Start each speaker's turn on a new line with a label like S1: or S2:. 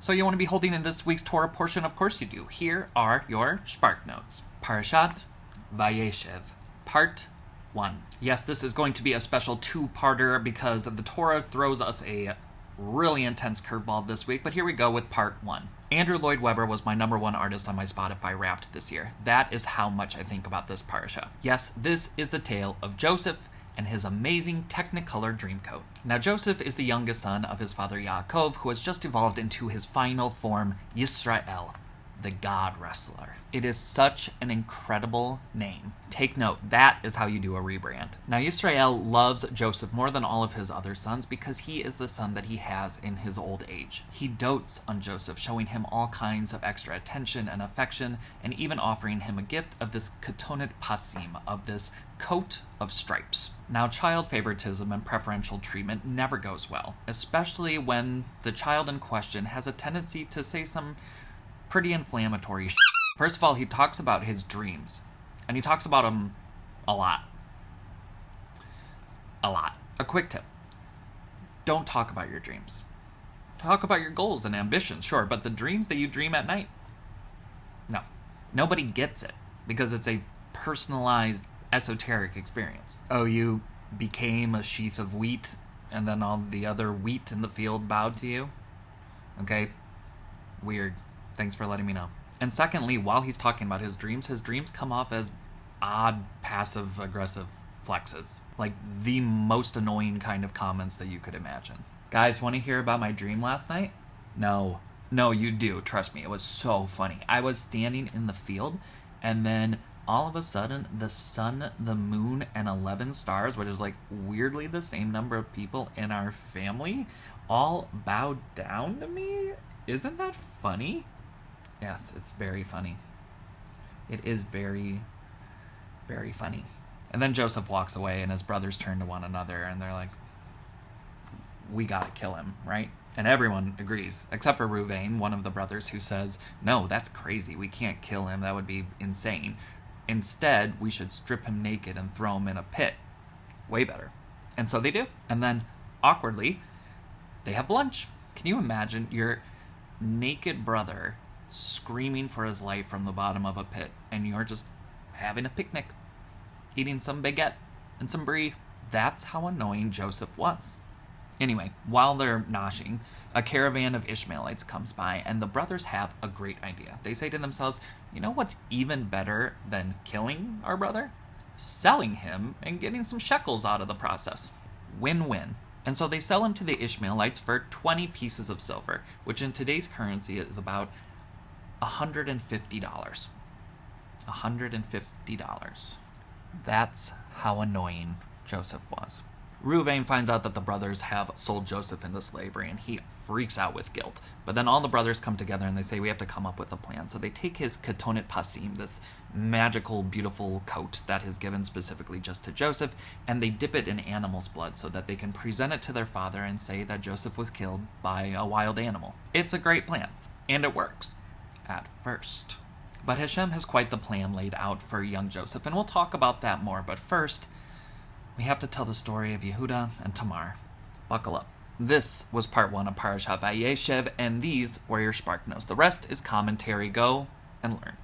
S1: So you want to be holding in this week's Torah portion? Of course you do. Here are your Shpark Notes. Parashat Vayeishev, Part 1. Yes, this is going to be a special two-parter because the Torah throws us a really intense curveball this week, but here we go with Part 1. Andrew Lloyd Webber was my #1 artist on my Spotify Wrapped this year. That is how much I think about this parasha. Yes, this is the tale of Joseph and his amazing Technicolor Dreamcoat. Now, Joseph is the youngest son of his father Yaakov, who has just evolved into his final form, Yisrael, the God Wrestler. It is such an incredible name. Take note, that is how you do a rebrand. Now, Yisrael loves Joseph more than all of his other sons because he is the son that he has in his old age. He dotes on Joseph, showing him all kinds of extra attention and affection, and even offering him a gift of this ketonet pasim, of this coat of stripes. Now, child favoritism and preferential treatment never goes well, especially when the child in question has a tendency to say some pretty inflammatory shit. First of all, he talks about his dreams, and he talks about them a lot. A lot. A quick tip. Don't talk about your dreams. Talk about your goals and ambitions, sure, but the dreams that you dream at night? No. Nobody gets it, because it's a personalized, esoteric experience. Oh, you became a sheath of wheat, and then all the other wheat in the field bowed to you? Okay. Weird. Thanks for letting me know. And secondly, while he's talking about his dreams come off as odd, passive-aggressive flexes. Like the most annoying kind of comments that you could imagine. Guys, want to hear about my dream last night? No, you do. Trust me, it was so funny. I was standing in the field, and then all of a sudden, the sun, the moon, and 11 stars, which is like weirdly the same number of people in our family, all bowed down to me. Isn't that funny? Yes, it's very funny. It is very, very funny. And then Joseph walks away, and his brothers turn to one another, and they're like, we gotta kill him, right? And everyone agrees, except for Reuven, one of the brothers, who says, no, that's crazy. We can't kill him. That would be insane. Instead, we should strip him naked and throw him in a pit. Way better. And so they do. And then, awkwardly, they have lunch. Can you imagine your naked brother screaming for his life from the bottom of a pit, and you're just having a picnic, eating some baguette and some brie? That's how annoying Joseph was. Anyway, while they're noshing, a caravan of Ishmaelites comes by, and the brothers have a great idea. They say to themselves, you know what's even better than killing our brother? Selling him and getting some shekels out of the process. Win-win. And so they sell him to the Ishmaelites for 20 pieces of silver, which in today's currency is about $150. $150. That's how annoying Joseph was. Reuven finds out that the brothers have sold Joseph into slavery, and he freaks out with guilt. But then all the brothers come together and they say, we have to come up with a plan. So they take his ketonet pasim, this magical, beautiful coat that is given specifically just to Joseph, and they dip it in animal's blood so that they can present it to their father and say that Joseph was killed by a wild animal. It's a great plan, and it works. At first. But Hashem has quite the plan laid out for young Joseph, and we'll talk about that more. But first, we have to tell the story of Yehuda and Tamar. Buckle up. This was part 1 of Parashat Vayeishev, and these were your Shpark Notes. The rest is commentary. Go and learn.